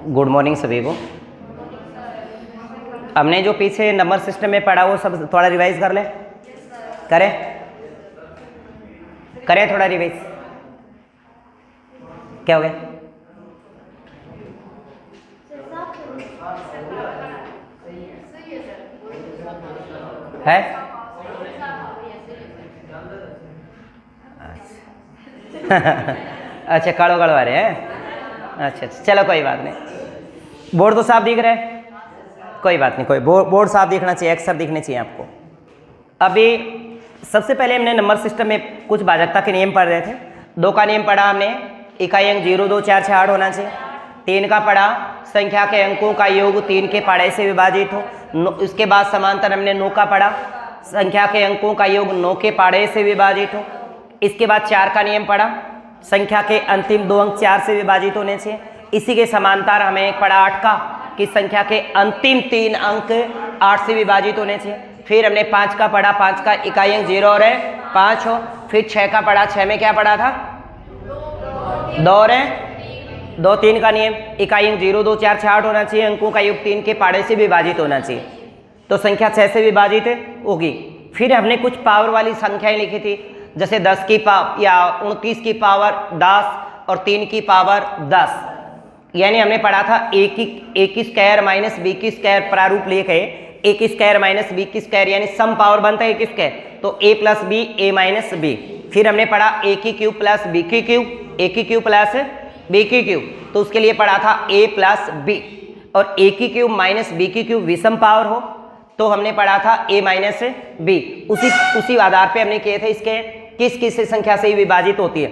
Good morning सभी को। हमने जो पीछे नंबर सिस्टम में पढ़ा वो सब थोड़ा रिवाइज कर ले। करें करें थोड़ा रिवाइज। क्या हो गया? है अच्छा काड़ो काड़ो आ रहे हैं। अच्छा चलो कोई बात नहीं। बोर्ड तो साफ दिख रहा है, कोई बात नहीं। कोई बोर्ड साफ दिखना चाहिए, अक्सर दिखने चाहिए आपको। अभी सबसे पहले हमने नंबर सिस्टम में कुछ भाजकता के नियम पढ़ रहे थे। 2 का नियम पढ़ा हमने, इकाई अंक 0, 2, 4, 6, 8 होना चाहिए। 3 का पढ़ा, संख्या के अंकों का योग 3 के पाड़े से विभाजित हो। उसके बाद समांतर हमने 9 का पढ़ा, संख्या के अंकों का योग 9 के पाड़े से विभाजित हो। इसके बाद 4 का नियम पढ़ा, संख्या के अंतिम 2 अंक 4 से विभाजित होने चाहिए। इसी के समांतर हमें पढ़ा 8 का कि संख्या के अंतिम 3 अंक 8 से विभाजित होने चाहिए। फिर हमने 5 का पढ़ा, 5 का इकाई अंक 0 और 5 हो। फिर 6 का पढ़ा, 6 में क्या पढ़ा था? 2 और 2, 3 का नियम, इकाई अंक 0, 2, 4, 6, 8 होना चाहिए। अंकों का योग 3 के पाड़े से विभाजित होना चाहिए, तो संख्या 6 से विभाजित होगी। फिर हमने कुछ पावर वाली संख्याएं लिखी थी, जैसे 10 की पावर या 29 की पावर 10 और 3 की पावर 10। यानी हमने पढ़ा था a की स्क्वायर माइनस b की स्क्वायर प्रारूप लेके a की स्क्वायर माइनस b की स्क्वायर यानी सम पावर बनता है a की स्क्वायर, तो a plus B a minus b। फिर हमने पढ़ा a की क्यूब प्लस b की क्यूब, a की क्यूब प्लस b की क्यूब, तो उसके लिए पढ़ा था a प्लस b। और a की क्यूब माइनस b की क्यूब विषम पावर हो तो हमने पढ़ा था a माइनस b। उसी आधार पे हमने किए थे इसके किस किस संख्या से ही विभाजित होती है।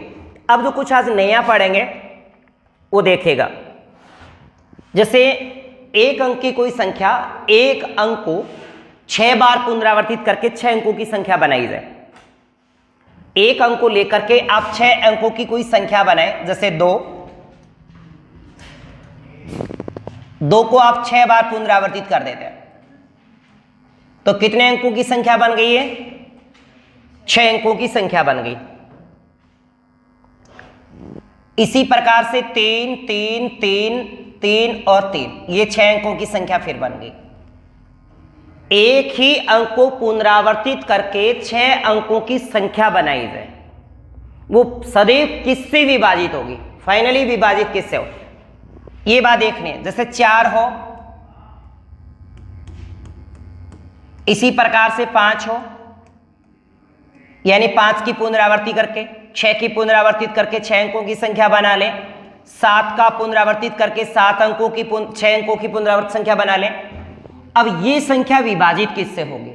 अब जो कुछ आज नया पढ़ेंगे वो देखेगा, जैसे एक अंक की कोई संख्या, एक अंक को 6 बार पुनरावर्तित करके 6 अंकों की संख्या बनाई जाए। एक अंक को लेकर के आप 6 अंकों की कोई संख्या बनाए, जैसे 2 को आप 6 बार पुनरावर्तित कर देते हैं तो कितने अंकों की संख्या बन गई है? 6 अंकों की संख्या बन गई। इसी प्रकार से 3, 3, 3, 3 और 3, ये 6 अंकों की संख्या फिर बन गई। एक ही अंक को पुनरावर्तित करके 6 अंकों की संख्या बनाई जाए, वो सदैव किससे विभाजित होगी? फाइनली विभाजित किससे हो, ये बात देखनी है। जैसे 4 हो, इसी प्रकार से 5 हो, यानी 5 की पुनरावृत्ति करके 6 की पुनरावर्तित करके 6 अंकों की संख्या बना ले। 7 का पुनरावर्तित करके 7 अंकों की 6 अंकों की पुनरावर्तित संख्या बना ले। अब ये संख्या विभाजित किससे होगी?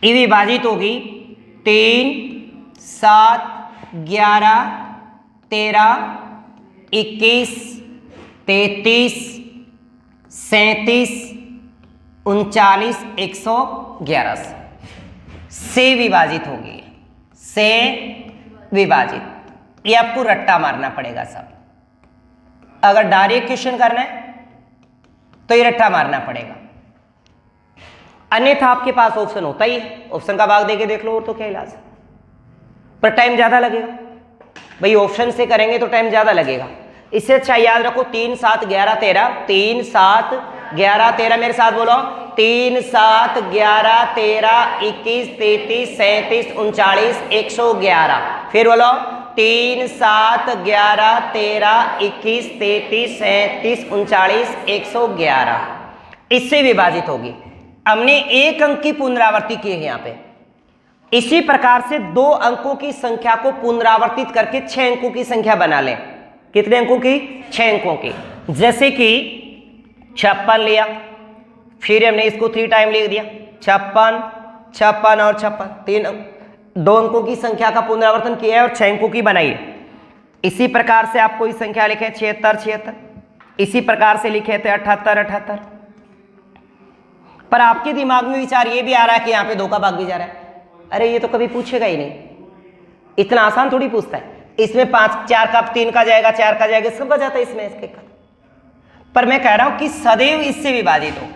ये विभाजित होगी 3, 7, 11, 13, 21, 33, 37, 39, 111 से विभाजित होगी। से विभाजित, ये आपको रट्टा मारना पड़ेगा सब। अगर डायरेक्ट क्वेश्चन करना है तो ये रट्टा मारना पड़ेगा, अन्यथा आपके पास ऑप्शन होता ही है, ऑप्शन का भाग देके देख लो और तो क्या इलाज है। पर टाइम ज्यादा लगेगा भाई, ऑप्शन से करेंगे तो टाइम ज्यादा लगेगा। इससे अच्छा याद रखो 3, 7, 11, 13, 3, 7, 11, 13, मेरे साथ बोलो 3, 7, 11, 13, 21, 33, 37, 39, 111। फिर बोलो 3, 7, 11, 13, 21, 33, 37, 39, 111 इससे विभाजित होगी। हमने एक अंक की पुनरावृत्ति की है यहाँ पे। इसी प्रकार से 2 अंकों की संख्या को पुनरावर्तित करके 6 अंकों की संख्या बना लें। कितने अंकों की? 6 अंकों की। जैसे कि 56 लिया, फिर हमने इसको 3 टाइम लिख दिया, 56, 56 और 56, 2 अंकों की संख्या का पुनरावर्तन किया है और 6 अंकों की बनाई है। इसी प्रकार से आप कोई संख्या लिखे 76, 76, इसी प्रकार से लिखे थे 78, 78। पर आपके दिमाग में विचार ये भी आ रहा है कि यहाँ पे 2 का भाग भी जा रहा है। अरे ये तो कभी पूछेगा ही नहीं, इतना आसान थोड़ी पूछता है। इसमें 5, 4 का 3 का जाएगा, 4 का जाएगा, सब बच जाता है इसमें इसके का। पर मैं कह रहा हूं कि सदैव इससे विभाजित हो,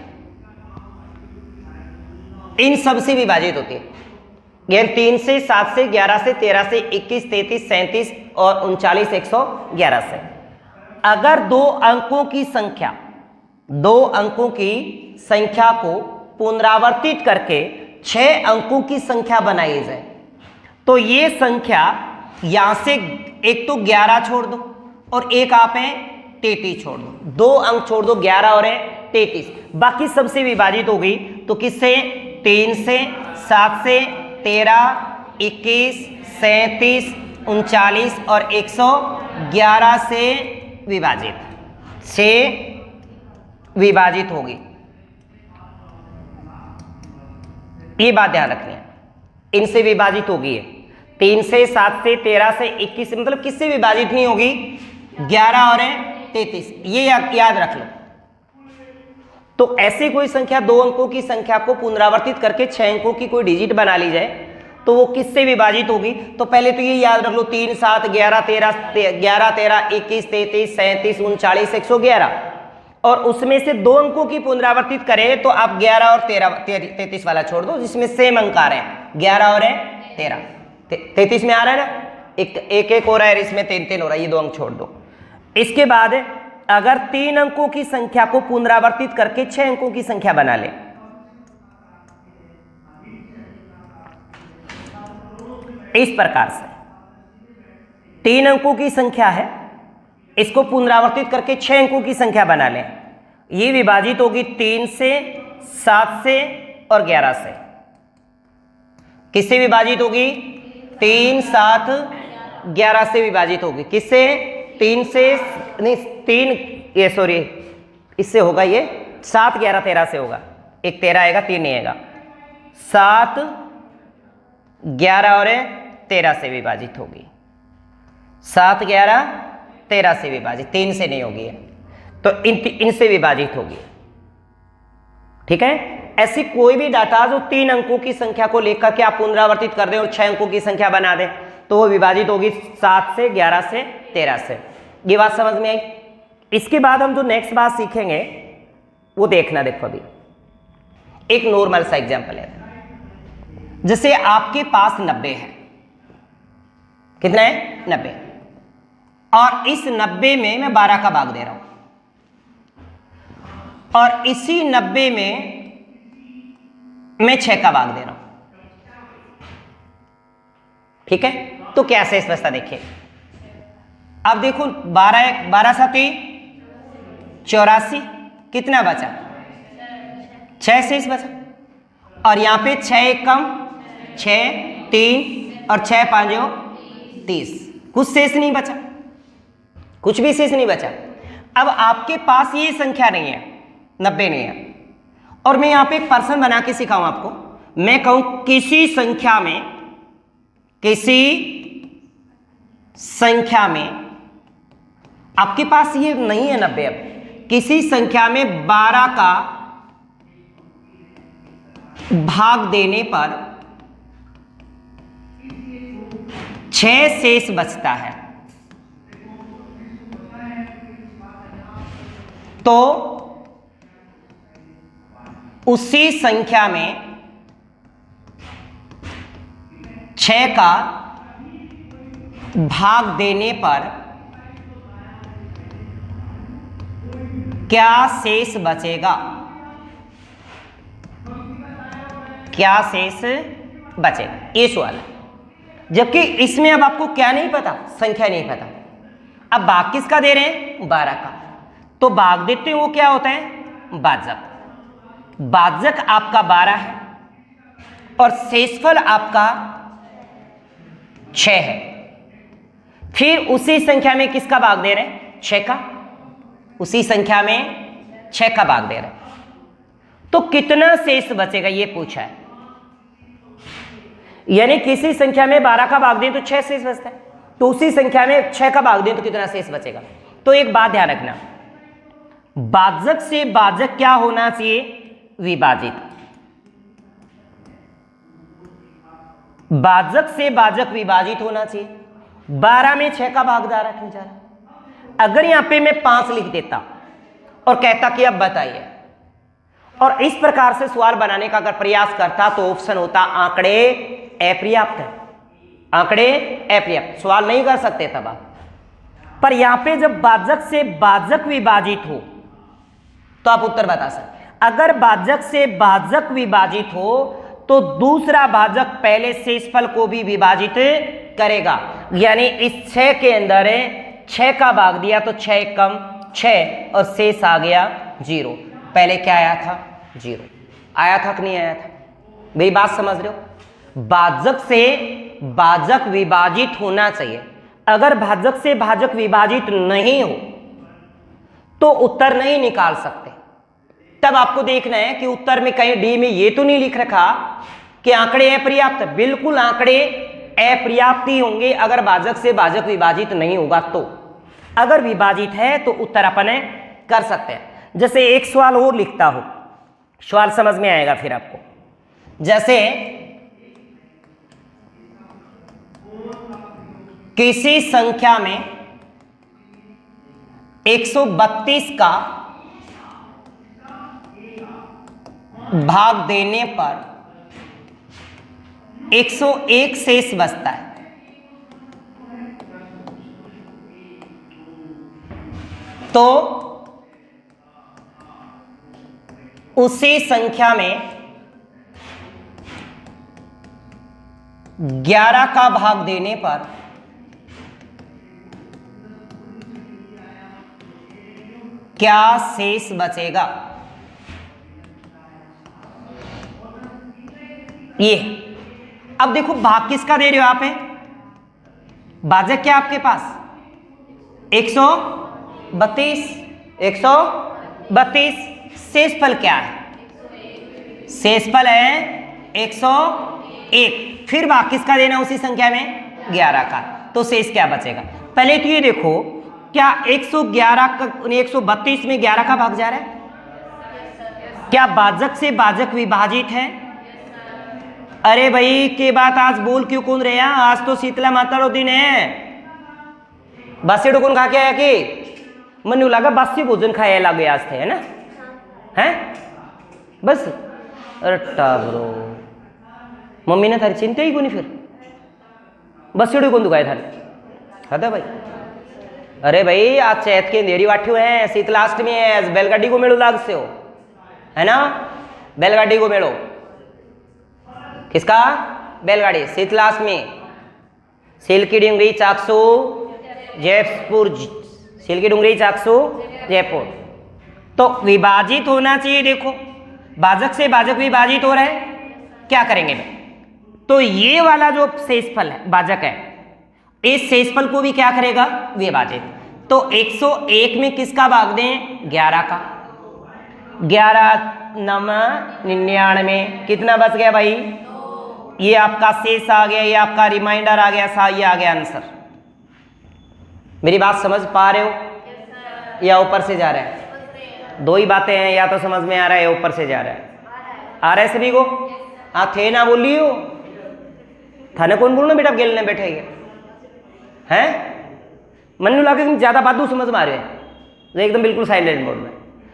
इन सब से विभाजित होती है। ये 3 से, 7 से, 11 से, 13 से, 21, 33, 37 और 39, 111 से। अगर दो अंकों की संख्या को पुनरावर्तित करके 6 अंकों की संख्या बनाई जाए तो ये संख्या यहां से एक तो 11 छोड़ दो और एक आप है 33 छोड़ दो, 2 अंक छोड़ दो, 11 और है 33, बाकी सबसे विभाजित होगी तो किससे? 3 से, 7 से, 13, 21, 37, 39 और 111 से विभाजित, 6 विभाजित होगी। ये बात ध्यान रखनी है, इनसे विभाजित होगी है। 3 से, 7 से, 13 से, 21 से, मतलब किससे विभाजित नहीं होगी? 11 और 33, ये याद रख लो। तो ऐसे कोई संख्या 2 अंकों की संख्या को पुनरावर्तित करके 6 अंकों की कोई डिजिट बना ली जाए तो वो किससे विभाजित होगी? तो पहले तो ये याद रख लो 3, 7, 11, 13, 21, 33, 37, 39, 111 और उसमें से 2 अंकों की पुनरावर्तित करें तो आप 11 और 33 वाला छोड़ दो जिसमें सेम अंक आ रहे हैं, 11 और 13, 33 में आ रहा है ना, एक हो रहा है, इसमें 3 हो रहा है, ये 2 अंक छोड़ दो। इसके बाद अगर 3 अंकों की संख्या को पुनरावर्तित करके 6 अंकों की संख्या बना ले, इस प्रकार से 3 अंकों की संख्या है, इसको पुनरावर्तित करके 6 अंकों की संख्या बना लें, ये विभाजित होगी 3 से, 7 से और 11 से। किससे विभाजित होगी? 3, 7, 11 से विभाजित होगी। किससे? 3 से नहीं, 3 ये सॉरी इससे होगा, ये 7, 11, 13 से होगा, एक 13 आएगा, 3 नहीं आएगा, 7, 11 और 13 से विभाजित होगी, 7, 11, 13 से विभाजित, 3 से नहीं होगी तो इनसे विभाजित होगी। ठीक है, ऐसी कोई भी डाटा जो 3 अंकों की संख्या को लेकर के आप पुनरावर्तित कर दें और 6 अंकों की संख्या बना दें तो वो विभाजित होगी 7 से, 11 से, 13 से। ये बात समझ में आई? इसके बाद हम जो नेक्स्ट बात सीखेंगे वो देखना, देखो अभी एक नॉर्मल सा एग्जांपल है, जैसे आपके पास 90 है, कितना है? 90, और इस 90 में मैं 12 का भाग दे रहा हूं और इसी 90 में मैं 6 का भाग दे रहा हूं। ठीक है, तो क्या शेष बचता देखिए। अब देखो 12 7 84, कितना बचा? 6 शेष बचा और यहां पे 6 एक कम, 6, 3 और 6 5 30, कुछ शेष नहीं बचा, कुछ भी शेष नहीं बचा। अब आपके पास ये संख्या नहीं है, 90 नहीं है, और मैं यहां पे एक पर्सन बना के सिखाऊं आपको। मैं कहूं किसी संख्या में आपके पास ये नहीं है 90, अब किसी संख्या में 12 का भाग देने पर 6 शेष बचता है, तो उसी संख्या में 6 का भाग देने पर क्या शेष बचेगा? क्या शेष बचेगा, ये सवाल है। जबकि इसमें अब आपको क्या नहीं पता? संख्या नहीं पता। अब भाग किसका दे रहे हैं? 12 का, तो भाग देते हैं वो क्या होता है? भाजक। भाजक आपका 12 है और शेषफल आपका 6 है। फिर उसी संख्या में किसका भाग दे रहे हैं? 6 का। उसी संख्या में 6 का भाग दे रहे हैं, तो कितना शेष बचेगा ये पूछा है। यानी किसी संख्या में 12 का भाग दें तो 6 शेष बचता है, तो उसी संख्या में 6 का भाग दें तो कितना शेष बचेगा। तो एक बात ध्यान रखना, भाजक से भाजक क्या होना चाहिए? विभाजित। भाजक से भाजक विभाजित होना चाहिए। 12 में 6 का भाग जा रहा है। अगर यहां पे मैं 5 लिख देता और कहता कि अब बताइए, और इस प्रकार से सवाल बनाने का अगर प्रयास करता तो ऑप्शन होता आंकड़े अपर्याप्त है। आंकड़े अपर्याप्त, सवाल नहीं कर सकते तब आप। पर यहां पे जब भाजक से भाजक विभाजित हो तो आप उत्तर बता सकते हैं। अगर भाजक से भाजक विभाजित हो तो दूसरा भाजक पहले शेषफल को भी विभाजित करेगा। यानी इस 6 के अंदर 6 का भाग दिया तो 6 कम 6 और शेष आ गया 0। पहले क्या आया था? 0 आया था कि नहीं आया था? मेरी बात समझ रहे हो? भाजक से भाजक विभाजित होना चाहिए। अगर भाजक से भाजक विभाजित नहीं हो तो उत्तर नहीं निकाल सकते। तब आपको देखना है कि उत्तर में कहीं डी में ये तो नहीं लिख रखा कि आंकड़े अपर्याप्त। बिल्कुल आंकड़े अपर्याप्त ही होंगे अगर भाजक से भाजक विभाजित नहीं होगा तो। अगर विभाजित है तो उत्तर अपन कर सकते हैं। जैसे एक सवाल और लिखता हूं, सवाल समझ में आएगा फिर आपको। जैसे किसी संख्या में 132 का भाग देने पर 101 शेष बचता है। तो उसी संख्या में 11 का भाग देने पर क्या शेष बचेगा? ये अब देखो भाग किसका दे रहे हो आप? भाजक क्या आपके पास 132, 132। शेषफल क्या है? शेषफल है 101। फिर भाग किसका देना उसी संख्या में? 11 का। तो शेष क्या बचेगा? पहले तो ये देखो, क्या 111 का 132 में 11 का भाग जा रहा है? क्या भाजक से भाजक विभाजित है? अरे भाई के बात आज बोल क्यों कौन रहे? आज तो शीतला माता रो दिन है। बासी कौन खा के आया कि मनु लगा बासी भोजन खाया लगे आज थे, है ना? हैं बस। अरे टाबरो मम्मी ने थारी चिंता ही कोनी फिर बसेड़ो कौन दुखाए थारे? खाता भाई। अरे भाई आज चैत के अंधेरी वाठी हुए हैं, शीतलाष्टमी है, बैलगाड़ी को मेड़ो लाग से हो, है ना? बैलगाड़ी को मेड़ो किसका? बैलगाड़ी। शीतलाष्टमी सिल्की डूंगरी चाकसू जयपुर, सिल्की डूंगरी चाकसू जयपुर। तो विभाजित होना चाहिए। देखो भाजक से भाजक विभाजित हो रहा है, क्या करेंगे भाई? तो ये वाला जो शेषफल है भाजक है, इस शेषफल को भी क्या करेगा? विभाजित। तो 101 में किसका भाग दें? 11 का। 11 9 99। कितना बच गया भाई? ये आपका शेष आ गया, ये आपका रिमाइंडर आ गया, ये आ गया आंसर। मेरी बात समझ पा रहे हो या ऊपर से जा रहा है? दो ही बातें हैं, या तो समझ में आ रहा है या ऊपर से जा रहा है। आ रहा है सभी को? हाँ थे ना बोलियो। थाने कौन बोलना बेटा गेलने बैठे हैं? मन नहीं लगे तुम ज्यादा बात समझ में आ रहे हैं तो एकदम बिल्कुल साइलेंट मोड में।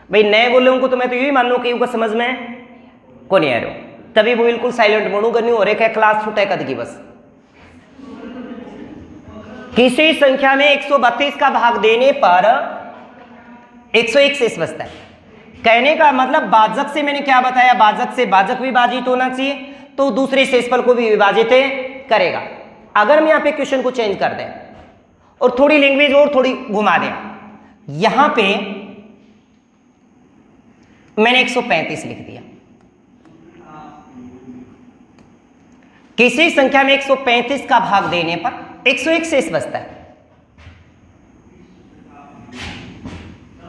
भाई नए बोले उनको तो मैं तो यही मान लूँ कि उनको समझ में को नहीं आ रहे हो, तभी वो बिल्कुल साइलेंट मोड करनी हो रही है। क्लास छूटे कद की बस। किसी संख्या में 132 का भाग देने पर 101 शेष बचता है। कहने का मतलब भाजक से मैंने क्या बताया? भाजक से भाजक विभाजित होना चाहिए तो दूसरे शेषफल को भी विभाजित करेगा। अगर हम यहां पे क्वेश्चन को चेंज कर दें और थोड़ी लैंग्वेज और थोड़ी घुमा दें, यहां पे मैंने 135 लिख दिया। किसी संख्या में 135 का भाग देने पर 101 शेष बचता है।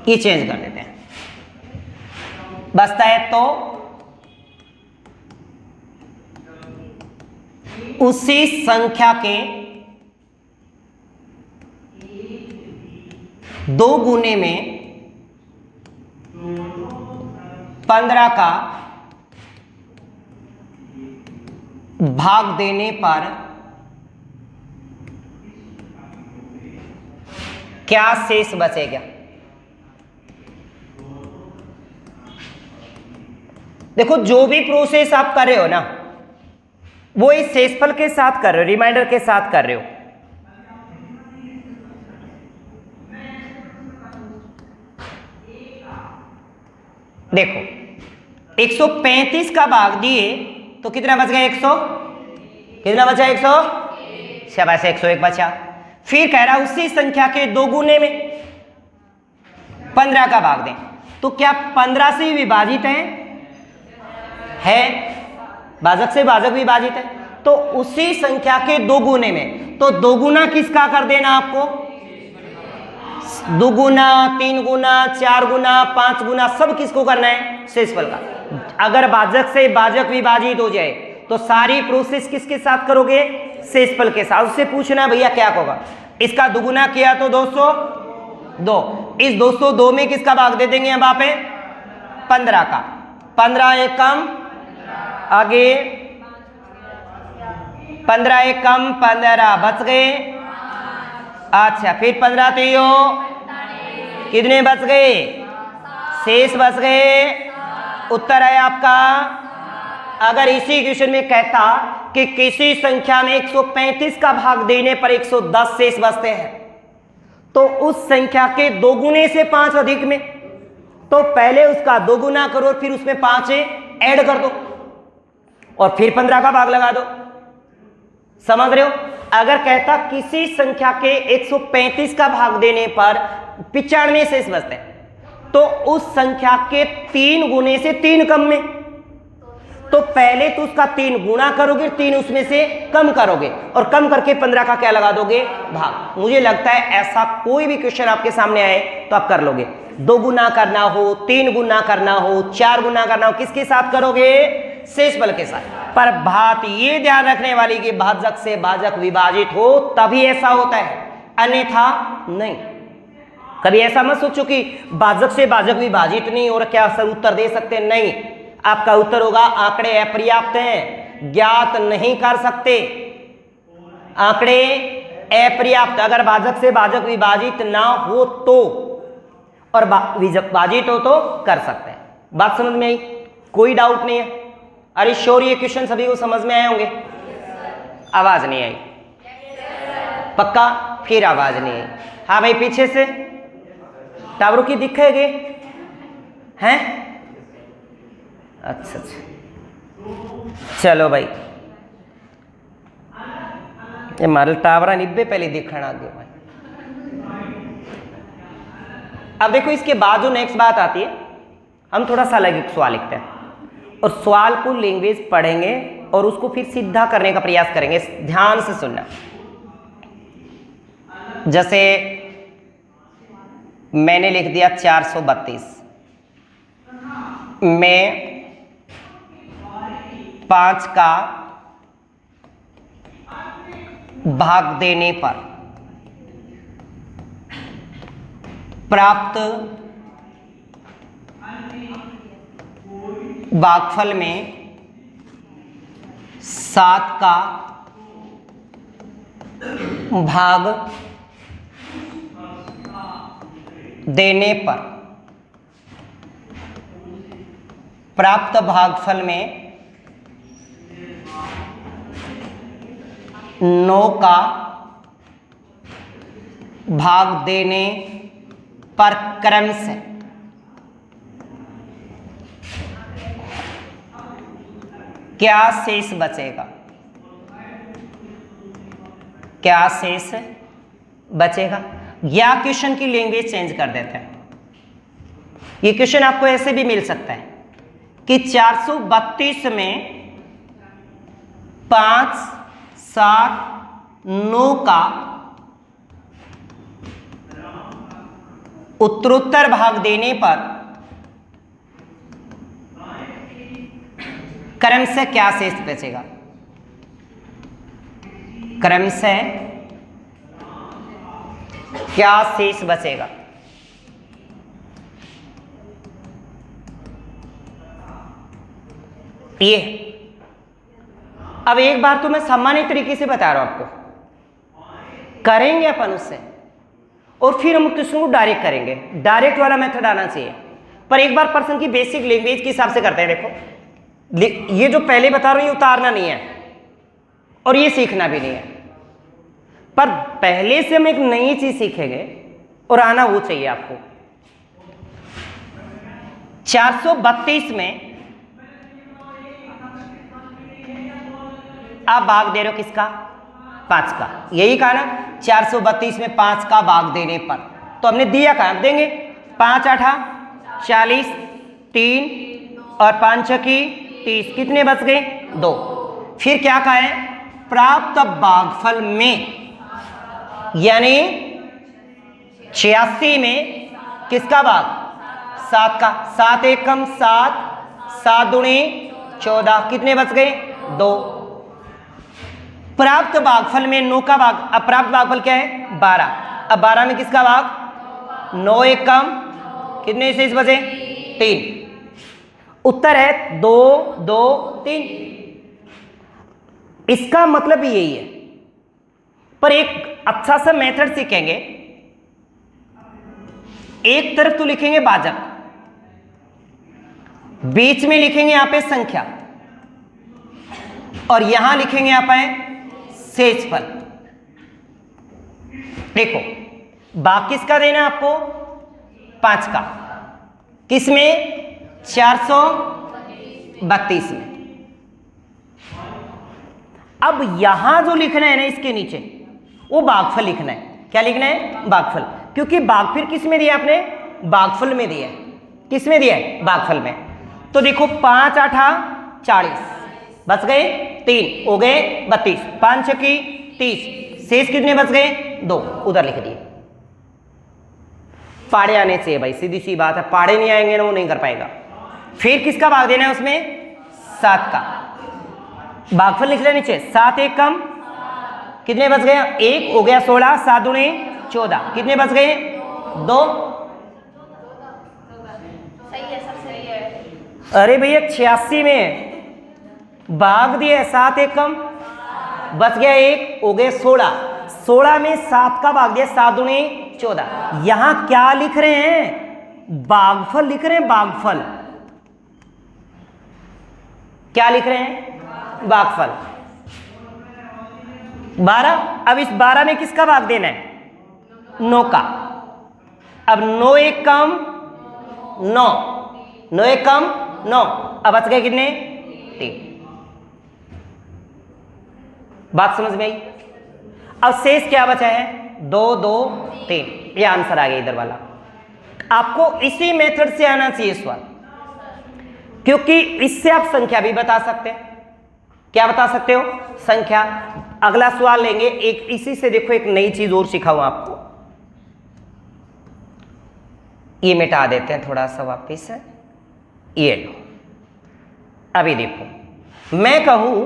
ये चेंज कर देते हैं। बचता है तो उसी संख्या के 2 गुने में 15 का भाग देने पर क्या शेष बचेगा? देखो जो भी प्रोसेस आप कर रहे हो ना, वो इस शेषफल के साथ कर रहे हो, रिमाइंडर के साथ कर रहे हो। देखो 135 का भाग दिए तो कितना बच गया? 100। कितना बचा? 100। शाबाश, 101 बचा। फिर कह रहा उसी संख्या के 2 गुने में 15 का भाग दें, तो क्या 15 से विभाजित है? भाजक से भाजक विभाजित है, तो उसी संख्या के 2 गुने में, तो 2 गुना किसका कर देना आपको? 2 गुना, 3 गुना, 4 गुना, 5 गुना, सब किसको करना है? शेषफल का। अगर भाजक से भाजक विभाजित हो जाए तो सारी प्रोसेस किसके साथ करोगे? शेषफल के साथ। उससे पूछना भैया क्या होगा? इसका दुगुना किया तो 202, इस 202 में किसका भाग दे देंगे अब आप? 15 का। 15 एक कम, आगे 15 एक कम, 15 बच गए। अच्छा, फिर 15 3 कितने बच गए? शेष बच गए। उत्तर है आपका। अगर इसी क्वेश्चन में कहता कि किसी संख्या में 135 का भाग देने पर 110 शेष बचते हैं, तो उस संख्या के 2 गुने से 5 अधिक में, तो पहले उसका 2 गुना करो, फिर उसमें 5 ऐड कर दो और फिर 15 का भाग लगा दो। समझ रहे हो? अगर कहता किसी संख्या के 135 का भाग देने पर 95 शेष बचते हैं, तो उस संख्या के 3 गुने से 3 कम में, तो पहले तो उसका 3 गुना करोगे, 3 उसमें से कम करोगे और कम करके 15 का क्या लगा दोगे? भाग। मुझे लगता है ऐसा कोई भी क्वेश्चन आपके सामने आए तो आप कर लोगे। 2 गुना करना हो, 3 गुना करना हो, 4 गुना करना हो, किसके साथ करोगे? शेषफल के साथ। पर बात ये ध्यान रखने वाली कि भाजक से भाजक विभाजित हो तभी ऐसा होता है, अन्यथा नहीं। कभी ऐसा मत सोचो कि भाजक से भाजक विभाजित नहीं हो रहा, क्या सर उत्तर दे सकते? नहीं, आपका उत्तर होगा आंकड़े अपर्याप्त हैं, ज्ञात नहीं कर सकते, आंकड़े अपर्याप्त। अगर भाजक से भाजक विभाजित ना हो तो, और विभाजित हो तो कर सकते हैं। बात समझ में आई? कोई डाउट नहीं है? अरे श्योर ये क्वेश्चन सभी को समझ में आए होंगे? आवाज नहीं आई? पक्का? फिर आवाज नहीं आई। हाँ भाई, पीछे से टावरों की दिखेगी हैं? अच्छा, चलो भाई, ये मारे टावरा निब्बे पहले दिखना आगे भाई। अब देखो, इसके बाद जो नेक्स्ट बात आती है, हम थोड़ा सा अलग एक सवाल लिखते हैं और सवाल को लैंग्वेज पढ़ेंगे और उसको फिर सीधा करने का प्रयास करेंगे। ध्यान से सुनना। जैसे मैंने लिख दिया 432 में 5 का भाग देने पर प्राप्त भागफल में 7 का भाग देने पर प्राप्त भागफल में 9 का भाग देने पर क्रमशः क्या शेष बचेगा? क्या शेष बचेगा? या क्वेश्चन की लैंग्वेज चेंज कर देते हैं। ये क्वेश्चन आपको ऐसे भी मिल सकता है कि 432 में 5, 7, 9 का उत्तरोत्तर भाग देने पर क्रमशः क्या शेष बचेगा? क्रमशः क्या शेष बचेगा? ये अब एक बार तो मैं सामान्य तरीके से बता रहा हूं आपको, करेंगे अपन उससे और फिर हम क्वेश्चन को डायरेक्ट करेंगे। डायरेक्ट वाला मेथड आना चाहिए, पर एक बार पर्सन की बेसिक लैंग्वेज के हिसाब से करते हैं। देखो, ये जो पहले बता रहा हूं ये उतारना नहीं है और ये सीखना भी नहीं है, पर पहले से हम एक नई चीज सीखेंगे और आना वो चाहिए आपको। 432 में आप भाग दे रहे हो किसका? 5 का। यही कहा ना 432 में 5 का भाग देने पर, तो हमने दिया कहाँ देंगे? 5 8 40, 3 और 5 की 30, कितने बच गए? 2। फिर क्या कहा है? प्राप्त भागफल में, यानी 86 में किसका भाग? 7 का। 7 एकम 7, 7 दूनी 14, कितने बच गए? 2। प्राप्त भागफल में 9 का भाग, अब प्राप्त भागफल क्या है? 12। अब 12 में किसका भाग? 9 एकम कितने शेष बचे? 3। उत्तर है 2 2 3। इसका मतलब भी यही है, पर एक अच्छा सा मेथड सीखेंगे। एक तरफ तो लिखेंगे भाजक, बीच में लिखेंगे यहां पे संख्या, और यहां लिखेंगे यहां पे शेषफल। देखो भाग किसका देना है आपको? 5 का। किसमें? 432 में। अब यहां जो लिखना है ना इसके नीचे, वो भागफल लिखना है। क्या लिखना है? भागफल, क्योंकि भागफल किस में दिया आपने? भागफल में दिया है। किस में दिया है? भागफल में। तो देखो 5 8 40, बच गए 3, हो गए 32, 5 की 30, शेष कितने बच गए? 2, उधर लिख दिए। पाड़े आने चाहिए भाई, सीधी सी बात है, पाड़े नहीं आएंगे ना वो नहीं कर पाएगा। फिर किसका भाग देना है उसमें? 7 का। भागफल लिख ले नीचे, 7 एकम कितने बच गए? 1, हो गया 16, 7 दूनी 14, कितने बच गए? 2। अरे भैया 86 में भाग दिए, 7 एकम बच गया 1, हो गए 16, 16 में 7 का भाग दिया, 7 दूनी 14। यहां क्या लिख रहे हैं? भागफल लिख रहे हैं, भागफल। क्या लिख रहे हैं? भागफल। 12। अब इस 12 में किसका भाग देना है? 9 का। अब 9 एकम 9, 9 एकम 9, अब बच गए कितने? 3। बात समझ में आई? अब शेष क्या बचा है? 2 2 3, ये आंसर आ गया इधर वाला। आपको इसी मेथड से आना चाहिए सवाल, क्योंकि इससे आप संख्या भी बता सकते हैं। क्या बता सकते हो? संख्या। अगला सवाल लेंगे एक, इसी से देखो एक नई चीज और सिखाऊं आपको। ये मिटा देते हैं थोड़ा सा वापिस, ये लो। अभी देखो, मैं कहूं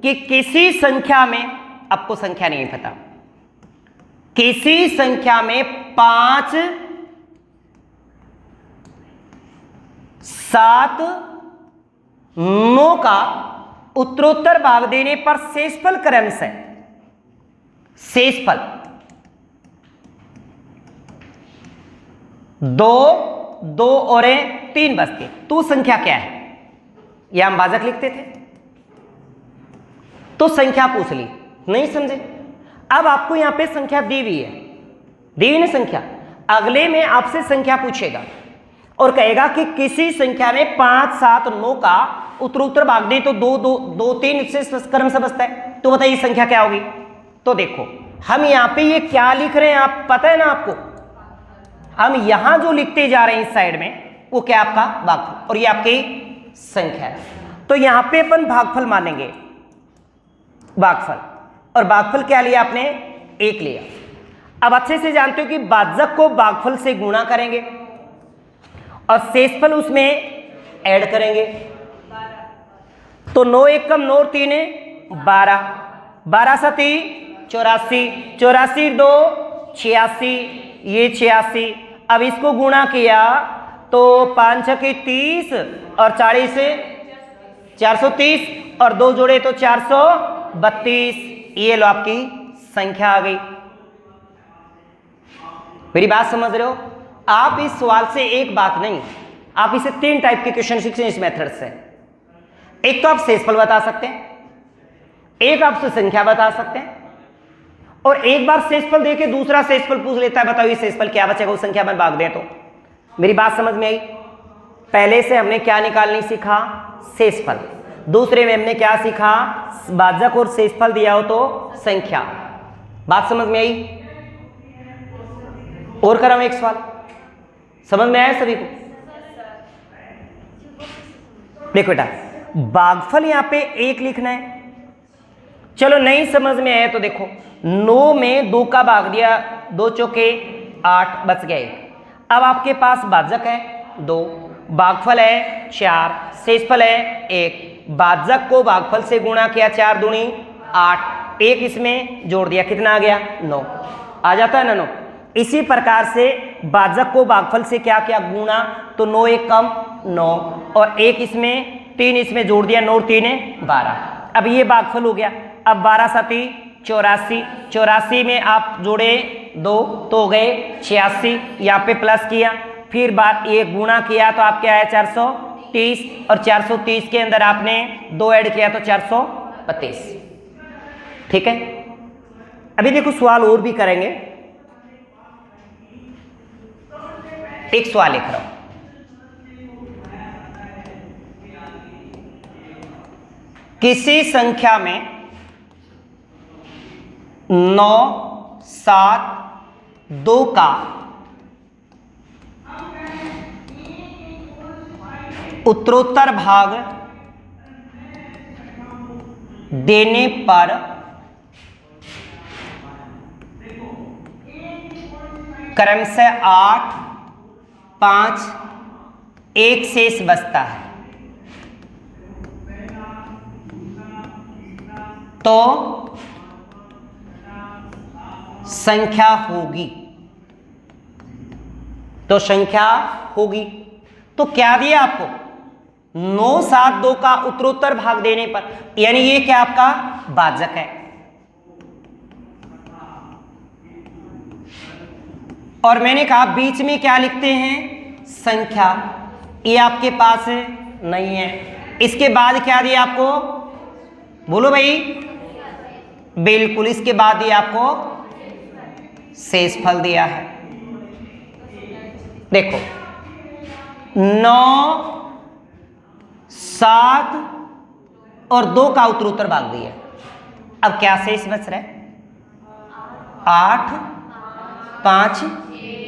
कि किसी संख्या में, आपको संख्या नहीं पता, किसी संख्या में 5 7 9 का उत्तरोत्तर भाग देने पर शेषफल क्रमश है। शेषफल 2 2 और 3 बचते, तो संख्या क्या है? यह हम भाजक लिखते थे, तो संख्या पूछ ली, नहीं समझे? अब आपको यहां पे संख्या दी हुई है, दी हुई ना संख्या। अगले में आपसे संख्या पूछेगा और कहेगा कि किसी संख्या में 5 7 9 का उत्तरोत्तर भाग दे तो 2 2 2 3 से क्रम से बचता है, तो बताइए संख्या क्या होगी? तो देखो हम यहां पे ये क्या लिख रहे हैं, आप पता है ना आपको? हम यहां जो लिखते जा रहे हैं इस साइड में, वो क्या आपका भागफल, और ये आपकी संख्या है। तो यहां पे अपन भागफल मानेंगे, भागफल। और भागफल क्या लिया आपने? 1 लिया। अब अच्छे से जानते हो कि भाजक को भागफल से गुणा करेंगे और शेषफल उसमें ऐड करेंगे। तो 9 एकम 9 3 12, 12 7 84, 84 2 86, ये 86। अब इसको गुणा किया तो 5 6 की 30 और 40 से 430, और 2 जोड़े तो 432। ये लो आपकी संख्या आ गई। मेरी बात समझ रहे हो? आप इस सवाल से एक बात नहीं, आप इसे 3 टाइप के क्वेश्चन सीखते हैं इस मेथड से। एक तो आप शेषफल बता सकते हैं, एक आप संख्या बता सकते हैं, और एक बार शेषफल देके दूसरा शेषफल पूछ लेता है, बताओ ये शेषफल क्या बचेगा उस संख्या में भाग दें तो। मेरी बात समझ में आई? पहले से हमने क्या निकालनी सीखा, शेषफल। दूसरे में हमने क्या सीखा, भाजक और शेषफल दिया हो तो संख्या। बात समझ में आई? और कराऊं एक सवाल, समझ में आया सभी को? देखो बेटा, भागफल यहां पे 1 लिखना है। चलो नहीं समझ में आया तो देखो, 9 में 2 का भाग दिया, 2 चौके 8, बच गया 1। अब आपके पास भाजक है 2, भागफल है 4, शेषफल है 1। भाजक को भागफल से गुणा किया, 4 दूनी 8, 1 इसमें जोड़ दिया, कितना आ गया 9। आ जाता है ना 9। इसी प्रकार से भाजक को भागफल से क्या किया, गुणा, तो 9 1 कम 9, और 1 इसमें, 3 इसमें जोड़ दिया, 9 3 12। अब ये भागफल हो गया। अब 12 7 84, 84 में आप जोड़े 2 तो हो गए 86, यहाँ पे प्लस किया, फिर बार ये गुणा किया तो आपके आया 430, और 430 के अंदर आपने 2 ऐड किया तो 432। ठीक है, अभी देखो सवाल और भी करेंगे। एक सवाल लिख रहा हूं, किसी संख्या में 9 7 2 का उत्तरोत्तर भाग देने पर क्रमशः 8 5 1 शेष बचता है, तो संख्या होगी। तो संख्या होगी तो क्या दिया आपको, 9 7 2 का उत्तरोत्तर भाग देने पर, यानी ये क्या आपका भाजक है। और मैंने कहा बीच में क्या लिखते हैं, संख्या। ये आपके पास नहीं है। इसके बाद क्या दिया आपको, बोलो भाई, बिल्कुल इसके बाद दिया आपको शेषफल दिया है। देखो 9 7 और 2 का उत्तरोत्तर भाग दिया। अब क्या शेष बच रहा है, 8 5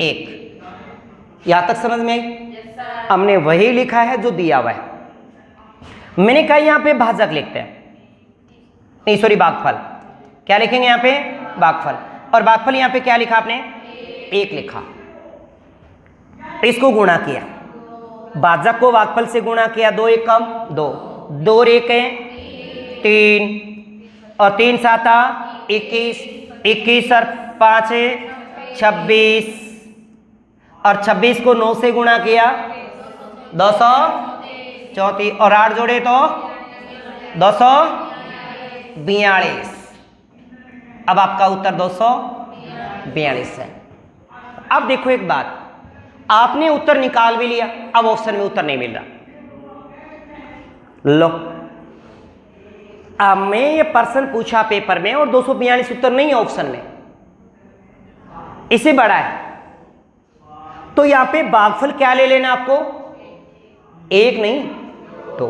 1। यहां तक समझ में आई? हमने वही लिखा है जो दिया हुआ है। मैंने कहा यहां पे भाजक लिखते हैं, नहीं सॉरी भागफल। क्या लिखेंगे यहां पे, भागफल। और भागफल यहां पे क्या लिखा आपने, 1 लिखा। इसको गुणा किया, भाजक को भागफल से गुणा किया, 2 1 कम 2, 2 1 3, और 3 7 21, 21 और 5 26, और 26 को 9 से गुणा किया 234, और 8 जोड़े तो 242। अब आपका उत्तर 242 है। अब देखो एक बात, आपने उत्तर निकाल भी लिया, अब ऑप्शन में उत्तर नहीं मिल रहा। लो, अब मैं ये प्रश्न पूछा पेपर में और 242 उत्तर नहीं है ऑप्शन में, इससे बड़ा है। तो यहां पे भागफल क्या ले लेना आपको, 1 नहीं 2।